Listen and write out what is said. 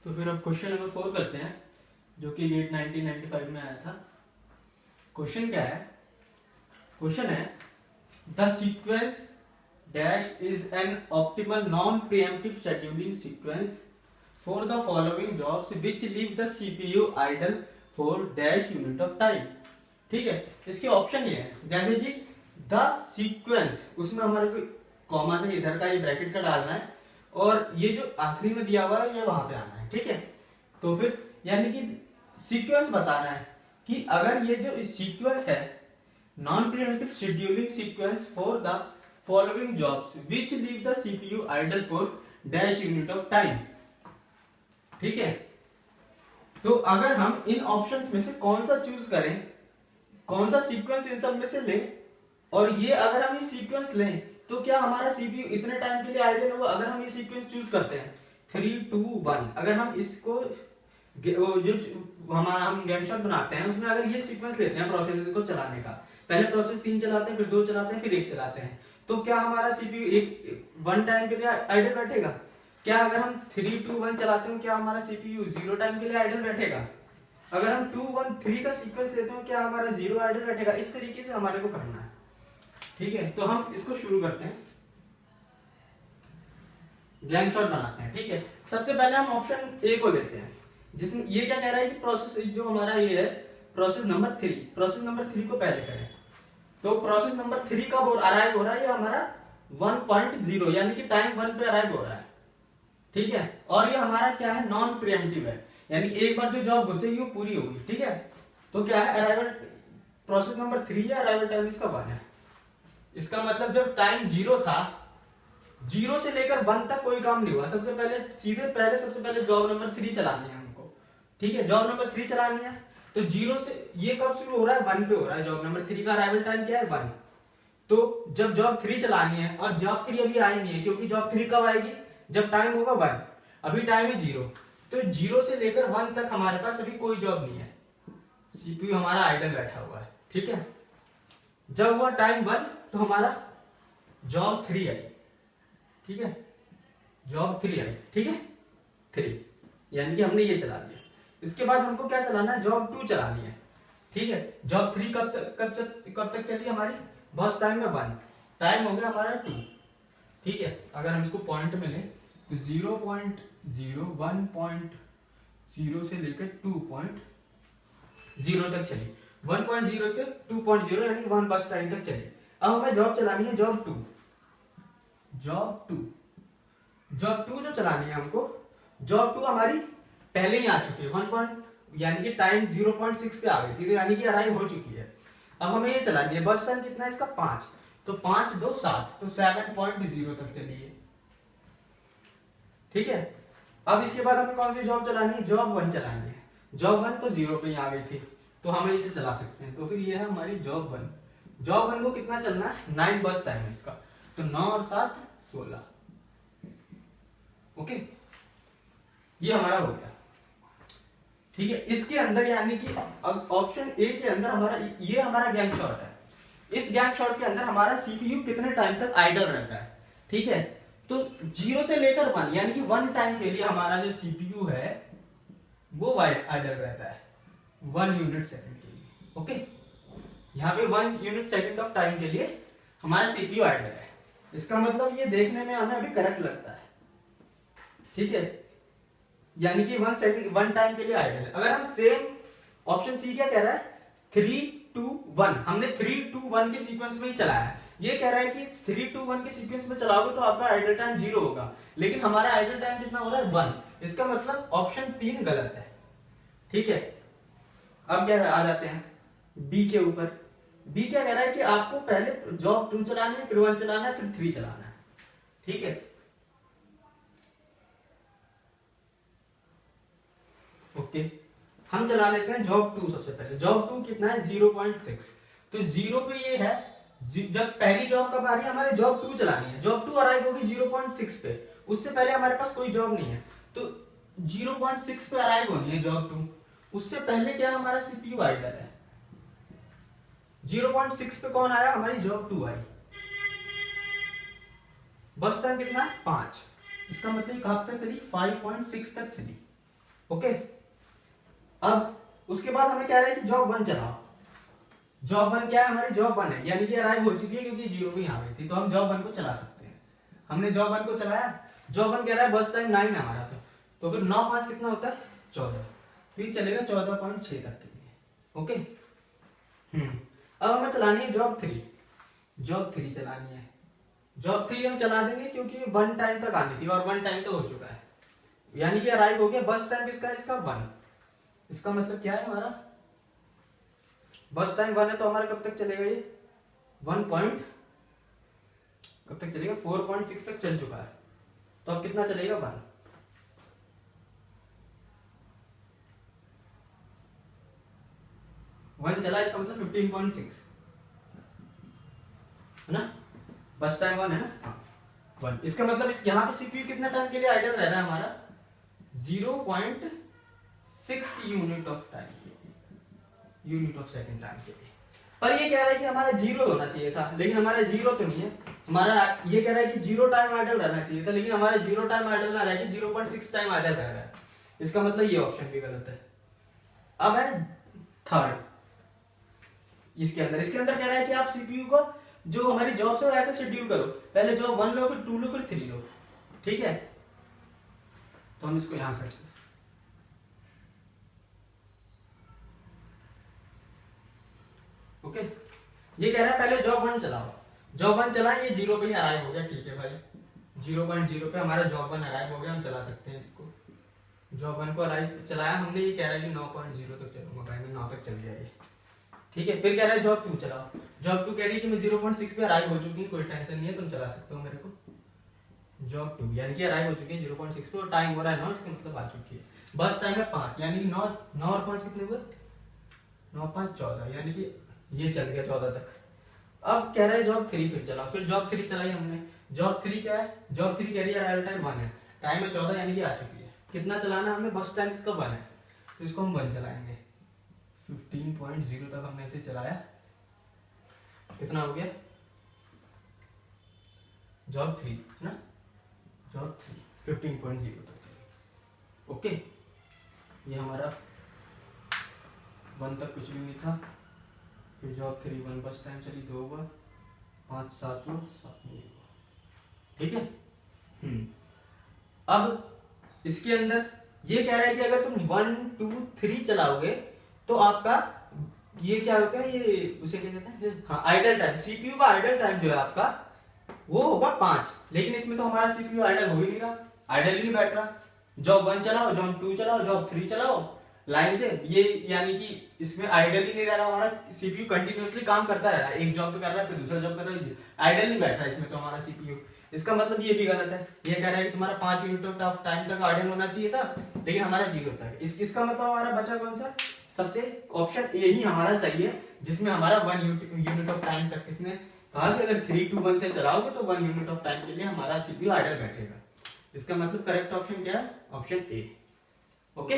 तो फिर अब क्वेश्चन नंबर 4 करते हैं, जो कि गेट 1995 में आया था। क्वेश्चन क्या है? क्वेश्चन है the sequence dash is an optimal non preemptive scheduling sequence for the following jobs which leave the CPU idle for dash unit of time. ठीक है, इसके ऑप्शन ये है, जैसे कि द सीक्वेंस, उसमें हमारे को कॉमा से इधर का ये ब्रैकेट का डालना है और ये जो आखिरी में दिया हुआ है ये वहां पे आना है। ठीक है, तो फिर यानी कि सीक्वेंस बताना है कि अगर ये जो सीक्वेंस है non preemptive scheduling sequence for the following jobs which leave the CPU idle for dash unit of time. ठीक है, तो अगर हम इन ऑप्शंस में से कौन सा चूज करें, कौन सा सीक्वेंस इन सब में से लें, और ये अगर हम ये सीक्वेंस लें तो क्या हमारा सीपीयू इतने टाइम के लिए आइडल होगा? अगर हम ये सीक्वेंस चूज करते हैं 3, 2, 1, अगर हम इसको जो हमारा हम गैंग शॉट बनाते हैं उसमें अगर ये सीक्वेंस लेते हैं प्रोसेस को चलाने का, पहले प्रोसेस 3 चलाते हैं, फिर 2 चलाते हैं, फिर 1 चलाते हैं, तो क्या हमारा सीपीयू एक 1 टाइम के लिए आइडल बैठेगा? क्या अगर हम 3, 2, 1 चलाते हैं क्या हमारा सीपीयू 0 टाइम के लिए आइडल बैठेगा? अगर हम 2, 1, 3 का सीक्वेंस लेते हैं क्या हमारा 0 आइडल बैठेगा? इस तरीके से हमारे को करना है। ठीक है, तो हम इसको शुरू करते हैं, गैंग शॉट बनाते हैं। ठीक है, सबसे पहले हम ऑप्शन ए को लेते हैं, जिसमें ये क्या कह रहा है कि प्रोसेस जो हमारा ये है प्रोसेस नंबर 3, प्रोसेस नंबर 3 को पहले करें। तो प्रोसेस नंबर 3 कब अराइव हो रहा है? ये हमारा 1.0 यानी कि टाइम 1 पे अराइव हो रहा है। ठीक है, और ये हमारा क्या है? नॉन प्रीएम्प्टिव है, यानी एक बार जो जॉब घुसेगी वो पूरी होगी। ठीक है, तो क्या है? अराइवल प्रोसेस नंबर 3 है, अराइवल टाइम इसका 1 है। इसका मतलब जब टाइम 0 था, 0 से लेकर 1 तक कोई काम नहीं हुआ। सबसे पहले जॉब नंबर 3 चलानी है हमको। ठीक है, जॉब नंबर 3 चलानी है, तो 0 से ये कब शुरू हो रहा है? 1 पे हो रहा है। जॉब नंबर 3 का अराइवल टाइम क्या है? 1। तो जब जॉब 3 चलानी है, और जॉब 3 अभी आई नहीं है, क्योंकि जॉब 3 कब आएगी? जब टाइम होगा 1, अभी टाइम है 0, तो 0 से लेकर 1 तक हमारे पास अभी कोई जॉब नहीं है, सीपीयू हमारा आइडल बैठा हुआ है। ठीक है, जब हुआ टाइम 1 तो हमारा जॉब 3 आई। ठीक है, जॉब 3 आई। ठीक है, 3 यानी कि हमने ये चला दिया। इसके बाद हमको क्या चलाना है? जॉब 2 चलानी है। ठीक है, जॉब 3 कब तक चली हमारी? बस टाइम में 1, टाइम हो गया हमारा 2। ठीक है, अगर हम इसको पॉइंट में लें तो 0.0, 1.0 से लेकर 2.0 तक चली, 1.0 से 2.0 यानी 1 बस टाइम तक चली। अब हमें जॉब चलानी है जॉब 2। जॉब 2 जो चलानी है हमको, जॉब 2 हमारी पहले ही आ चुकी है, 1 यानी कि टाइम 0.6 पे आ गई थी, तो यानी कि अराइव हो चुकी है। अब हमें ये चलानी है, बस टाइम कितना है इसका? 5, तो 5, 2, 7, तो 7.0 तक चली है। ठीक है, अब इसके बाद हमें कौन सी जॉब चलानी है? जॉब 1 चलानी है। जॉब 1 तो 0 पे ही आ गई थी, तो हम इसे चला सकते हैं। तो फिर ये है हमारी जॉब 1। जॉब 1 को कितना चलना है? 9 बस टाइम है इसका, तो 9 और 7, 16। ओके, ये हमारा हो गया। ठीक है, इसके अंदर यानी कि ऑप्शन ए के अंदर हमारा ये हमारा गैंग शॉट है। इस गैंग शॉट के अंदर हमारा सीपीयू कितने टाइम तक आइडल रहता है? ठीक है, तो 0 से लेकर 1 यानी कि 1 टाइम के लिए हमारा जो सीपीयू है वो आइडल रहता है 1 यूनिट सेकंड के लिए। ओके, यहाँ पे 1 यूनिट सेकंड ऑफ टाइम के लिए हमारा सीपीयू आइडल है। इसका मतलब ये देखने में हमें अभी करेक्ट लगता है। ठीक है, यानी कि 1 टाइम के लिए आइडल है। अगर हम सेम ऑप्शन सी क्या कह रहा है? 3, 2, 1, हमने 3, 2, 1 के सीक्वेंस में ही चलाया है। ये कह रहा है कि 3, 2, 1 के सीक्वेंस में चलाओगे तो आपका आइडल टाइम 0 होगा, लेकिन हमारा आइडल टाइम कितना हो रहा है? 1। इसका मतलब ऑप्शन 3 गलत है। ठीक है, अब क्या आ जाते हैं बी के ऊपर। बी क्या कह रहा है कि आपको पहले जॉब 2 चलानी है, फिर 1 चलाना है, फिर 3 चलाना है। ठीक है, ओके, हम चला लेते हैं जॉब 2 सबसे पहले। जॉब 2 कितना है? 0.6, तो 0 पे ये है। जब पहली जॉब कब आ रही है? हमारे जॉब 2 चलानी है। जॉब 2 अराइव होगी 0.6 पे, उससे पहले हमारे पास कोई जॉब नहीं है, तो 0.6 पे अराइव होनी है जॉब 2। उससे पहले क्या हमारा सीपीयू आइडल है। 0.6 पे कौन आया? हमारी जॉब 2 आई। बस टाइम कितना है? 5। इसका मतलब कब तक चली? 5.6 तक चली। ओके, अब उसके बाद हमें कह रहा है कि जॉब 1 चलाओ। जॉब 1 क्या है, हमारी जॉब 1 है, यानी कि अराइव हो चुकी है क्योंकि 0 पे यहाँ गई थी, तो हम जॉब 1 को चला सकते हैं। हमने जॉब 1 को चलाया, जॉब 1 कह रहा है बस टाइम 9 है हमारा, तो फिर 9 5 कितना होता है 14, फिर चलेगा 14.6 तक के लिए। ओके, अब हमें चलानी है जॉब 3। जॉब 3 चलानी है, जॉब 3 हम चला देंगे क्योंकि 1 टाइम तक आनी थी और 1 टाइम तो हो चुका है, यानी कि अराइव हो गया। बस टाइम इसका 1, इसका मतलब क्या है, हमारा बस टाइम 1 है, तो हमारा कब तक चलेगा ये कब तक चलेगा 4.6 तक चल चुका है, तो अब कितना चलेगा 1 चला, इसका मतलब 15.6 है ना, बस टाइम 1 है ना, हाँ 1। इसका मतलब इस यहाँ पे सीपीयू कितना टाइम के लिए आइडल रह रहा है हमारा 0.6 यूनिट ऑफ सेकंड टाइम के लिए। पर ये कह रहा है कि हमारा 0 होना चाहिए था, लेकिन हमारा 0 तो नहीं है, हमारा ये कह रहा है कि 0 टाइम आइडल रहना चाहिए था, लेकिन हमारा 0 टाइम आइडल ना रह के 0.6 टाइम आइडल रह रहा है। इसका मतलब ये ऑप्शन भी गलत है। अब है थर्ड, इसके अंदर कह रहा है कि आप सीपीयू को जो हमारी जॉब से ऐसे शेड्यूल करो, पहले जॉब 1 लो, फिर 2 लो, फिर 3 लो, ठीक है। तो हम इसको यहां करते हैं, ओके। ये कह रहा है पहले जॉब 1 चलाओ, जॉब 1 चला, ये 0 पे ही अराइव हो गया, ठीक है भाई, 0.0 पे हमारा जॉब 1 अराइव हो गया, हम चला सकते हैं इसको। जॉब 1 को अराइव चलाया हमने, ये कह रहा है कि 9.0 तक चलूंगा भाई, मैं 9 तक चल गया ये, ठीक है। फिर कह रहा है जॉब 2 चलाओ, जॉब 2 कह रही है कि मैं 0.6 पे अराइव हो चुकी हूँ, कोई टेंशन नहीं है, तुम चला सकते हो मेरे को। जॉब 2 यानी कि अराइव हो चुकी है 0.6 पे, और टाइम हो रहा है 9, इसका मतलब आ चुकी है। बस टाइम है 5, यानी 9 और 5 कितने हुए, 9 5 14, यानी कि ये चल गया 14 तक। अब कह रहा है जॉब 3 फिर चलाओ, फिर जॉब 3 चलाई हमने। जॉब 3 क्या है, जॉब 3 कह रही है अराइवल टाइम 1 है, टाइम है 14, यानी कि आ चुकी है। कितना चलाना हमें, बस टाइम इसका 1 है, तो इसको हम 1 चलाएंगे। 15.0 तक हमने इसे चलाया, कितना हो गया जॉब 3 है ना, जॉब 3 15.0 तक चली, ओके। ये हमारा 1 तक कुछ भी नहीं था, फिर जॉब 3 1 बस टाइम चली 2 बार, 5 7 हुआ, 7 नहीं हुआ, ठीक है। अब इसके अंदर ये कह रहा है कि अगर तुम 1 2 3 चलाओगे तो आपका ये क्या होता है, ये उसे क्या कहते हैं, हाँ आइडल टाइम, सीपीयू का आइडल टाइम जो है आपका वो होगा 5, लेकिन इसमें तो हमारा सीपीयू आइडल हो ही नहीं रहा, आइडल ही नहीं बैठ रहा। जॉब 1 चलाओ, जॉब 2 चलाओ, जॉब 3 चलाओ लाइन से, ये यानी कि इसमें आइडल ही नहीं रह रहा, हमारा सीपीयू कंटिन्यूअसली काम करता रह रहा है, एक जॉब पे कर रहा है फिर दूसरा जॉब कर रहा है, आइडल नहीं बैठ रहा है इसमें तो हमारा सीपीयू। इसका मतलब ये भी गलत है, ये कह रहा है कि तुम्हारा 5 यूनिट ऑफ टाइम तक आइडल होना चाहिए था, लेकिन हमारा 0 तक। इसका मतलब हमारा बचा कौन सा, सबसे ऑप्शन यही हमारा सही है, जिसमें हमारा 1 यूनिट ऑफ टाइम तक इसने कहा कि अगर 3 2 1 से चलाओगे तो 1 यूनिट ऑफ टाइम के लिए हमारा सीपीयू आइडल बैठेगा। इसका मतलब करेक्ट ऑप्शन क्या है, ऑप्शन ए, ओके।